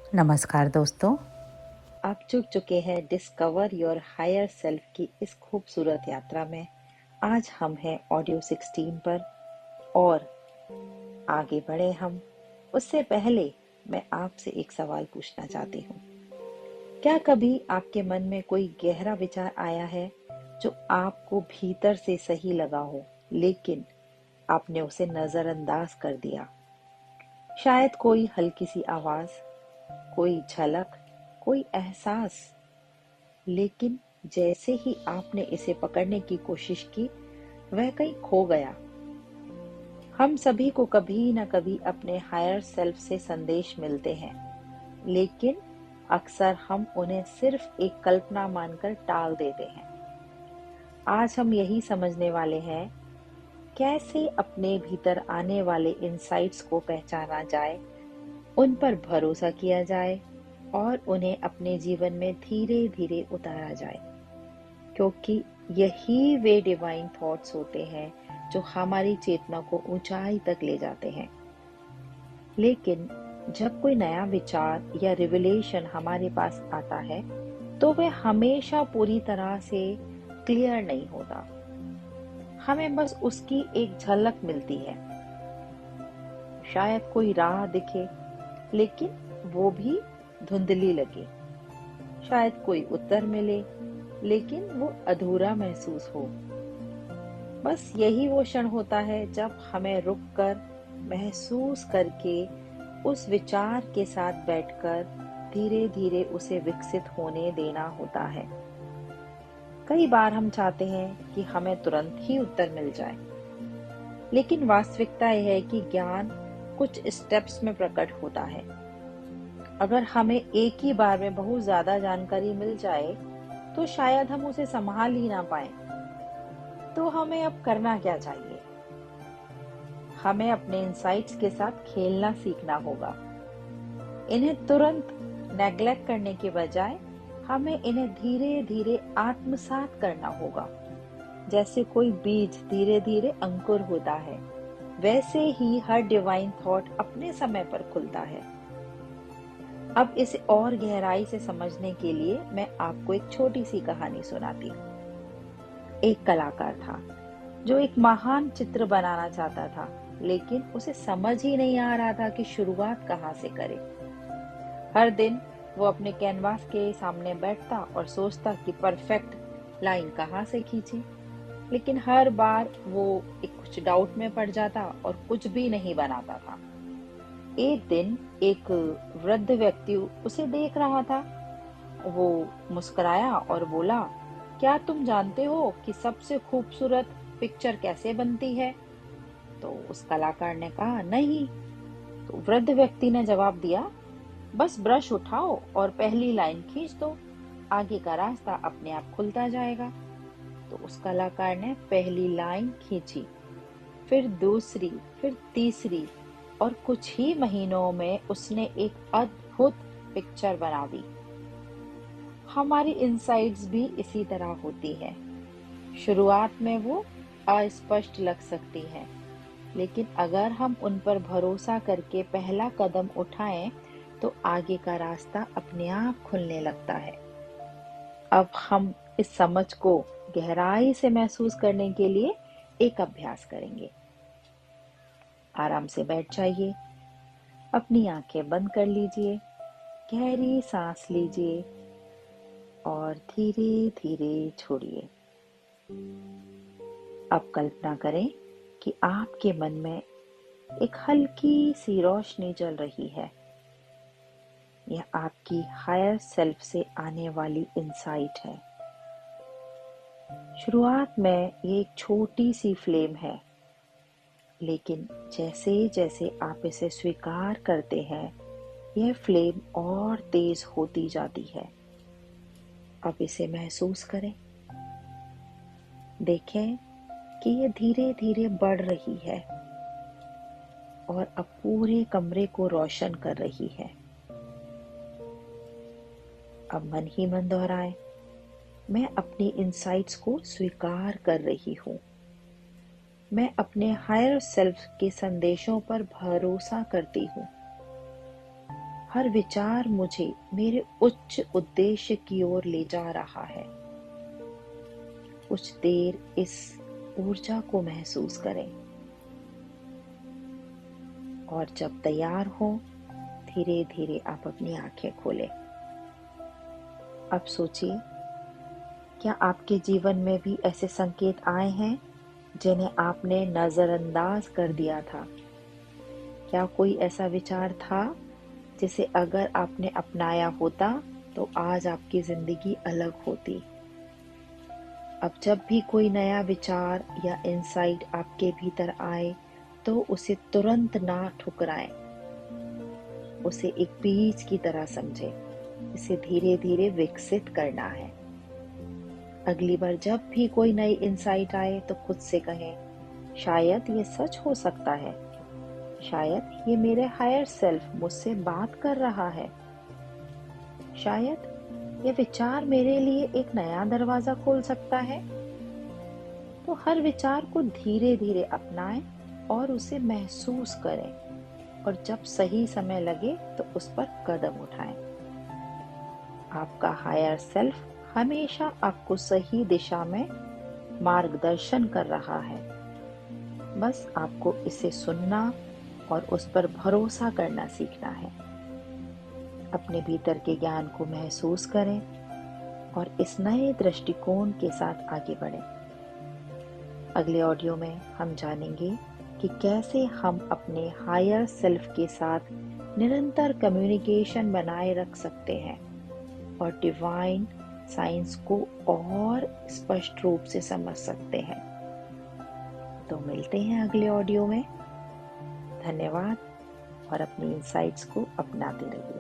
नमस्कार दोस्तों। आप जुड़ चुके हैं डिस्कवर योर हायर सेल्फ की इस खूबसूरत यात्रा में। आज हम हैं ऑडियो 16 पर और आगे बढ़े हम उससे पहले मैं आपसे एक सवाल पूछना चाहती हूँ। क्या कभी आपके मन में कोई गहरा विचार आया है जो आपको भीतर से सही लगा हो, लेकिन आपने उसे नजरअंदाज कर दिया? शायद कोई हल्की सी आवाज, कोई झलक, कोई एहसास, लेकिन जैसे ही आपने इसे पकड़ने की कोशिश की, वह कहीं खो गया। हम सभी को कभी न कभी अपने हायर सेल्फ से संदेश मिलते हैं, लेकिन अक्सर हम उन्हें सिर्फ एक कल्पना मानकर टाल देते हैं। आज हम यही समझने वाले हैं, कैसे अपने भीतर आने वाले इंसाइट्स को पहचाना जाए, उन पर भरोसा किया जाए और उन्हें अपने जीवन में धीरे धीरे उतारा जाए, क्योंकि यही वे डिवाइन थॉट्स होते हैं जो हमारी चेतना को ऊंचाई तक ले जाते हैं। लेकिन जब कोई नया विचार या रिविलेशन हमारे पास आता है, तो वह हमेशा पूरी तरह से क्लियर नहीं होता। हमें बस उसकी एक झलक मिलती है। शायद कोई राह दिखे, लेकिन वो भी धुंधली लगे। शायद कोई उत्तर मिले, लेकिन वो अधूरा महसूस हो। बस यही वो क्षण होता है जब हमें रुककर, महसूस करके, उस विचार के साथ बैठकर धीरे धीरे उसे विकसित होने देना होता है। कई बार हम चाहते हैं कि हमें तुरंत ही उत्तर मिल जाए, लेकिन वास्तविकता यह है कि ज्ञान कुछ स्टेप्स में प्रकट होता है। अगर हमें एक ही बार में बहुत ज्यादा जानकारी मिल जाए, तो शायद हम उसे संभाल ही ना पाए। तो हमें अब करना क्या चाहिए? हमें अपने इंसाइट्स के साथ खेलना सीखना होगा। इन्हें तुरंत नेग्लेक्ट करने के बजाय हमें इन्हें धीरे धीरे आत्मसात करना होगा। जैसे कोई बीज धीरे धीरे अंकुर होता है, वैसे ही हर डिवाइन थॉट अपने समय पर खुलता है। अब इसे और गहराई से समझने के लिए मैं आपको एक छोटी सी कहानी सुनाती हूँ। एक कलाकार था जो एक महान चित्र बनाना चाहता था, लेकिन उसे समझ ही नहीं आ रहा था कि शुरुआत कहाँ से करे। हर दिन वो अपने कैनवास के सामने बैठता और सोचता कि परफेक्ट लाइन कहाँ से खींचे, लेकिन हर बार वो एक कुछ डाउट में पड़ जाता और कुछ भी नहीं बनाता था। एक दिन एक वृद्ध व्यक्ति उसे देख रहा था। वो मुस्कुराया और बोला, क्या तुम जानते हो कि सबसे खूबसूरत पिक्चर कैसे बनती है? तो उस कलाकार ने कहा, नहीं। तो वृद्ध व्यक्ति ने जवाब दिया, बस ब्रश उठाओ और पहली लाइन खींच दो, आगे का रास्ता अपने आप खुलता जाएगा। तो उस कलाकार ने पहली लाइन खींची, फिर दूसरी, फिर तीसरी, और कुछ ही महीनों में उसने एक अद्भुत पिक्चर बना दी। हमारी इनसाइट्स भी इसी तरह होती है। शुरुआत में वो अस्पष्ट लग सकती है, लेकिन अगर हम उन पर भरोसा करके पहला कदम उठाएं, तो आगे का रास्ता अपने आप खुलने लगता है। अब हम इस समझ को गहराई से महसूस करने के लिए एक अभ्यास करेंगे। आराम से बैठ जाइए, अपनी आंखें बंद कर लीजिए, गहरी सांस लीजिए और धीरे धीरे छोड़िए। अब कल्पना करें कि आपके मन में एक हल्की सी रोशनी जल रही है। यह आपकी हायर सेल्फ से आने वाली इंसाइट है। शुरुआत में ये एक छोटी सी फ्लेम है, लेकिन जैसे जैसे आप इसे स्वीकार करते हैं, यह फ्लेम और तेज होती जाती है। अब इसे महसूस करें, देखें कि यह धीरे धीरे बढ़ रही है और अब पूरे कमरे को रोशन कर रही है। अब मन ही मन दोहराए, मैं अपनी इंसाइट्स को स्वीकार कर रही हूँ। मैं अपने हायर सेल्फ के संदेशों पर भरोसा करती हूँ। हर विचार मुझे मेरे उच्च उद्देश्य की ओर ले जा रहा है। कुछ देर इस ऊर्जा को महसूस करें और जब तैयार हो धीरे धीरे आप अपनी आंखें खोलें। अब सोचिए, क्या आपके जीवन में भी ऐसे संकेत आए हैं जिन्हें आपने नजरअंदाज कर दिया था? क्या कोई ऐसा विचार था जिसे अगर आपने अपनाया होता तो आज आपकी जिंदगी अलग होती? अब जब भी कोई नया विचार या इंसाइट आपके भीतर आए तो उसे तुरंत ना ठुकराएं। उसे एक बीज की तरह समझें। इसे धीरे धीरे विकसित करना है। अगली बार जब भी कोई नई इंसाइट आए तो खुद से कहें, शायद ये सच हो सकता है, शायद ये मेरे हायर सेल्फ मुझसे बात कर रहा है, शायद ये विचार मेरे लिए एक नया दरवाजा खोल सकता है। तो हर विचार को धीरे धीरे अपनाएं और उसे महसूस करें और जब सही समय लगे तो उस पर कदम उठाएं। आपका हायर सेल्फ हमेशा आपको सही दिशा में मार्गदर्शन कर रहा है। बस आपको इसे सुनना और उस पर भरोसा करना सीखना है। अपने भीतर के ज्ञान को महसूस करें और इस नए दृष्टिकोण के साथ आगे बढ़ें। अगले ऑडियो में हम जानेंगे कि कैसे हम अपने हायर सेल्फ के साथ निरंतर कम्युनिकेशन बनाए रख सकते हैं और डिवाइन साइंस को और स्पष्ट रूप से समझ सकते हैं। तो मिलते हैं अगले ऑडियो में। धन्यवाद और अपनी इंसाइट्स को अपनाते रहिए।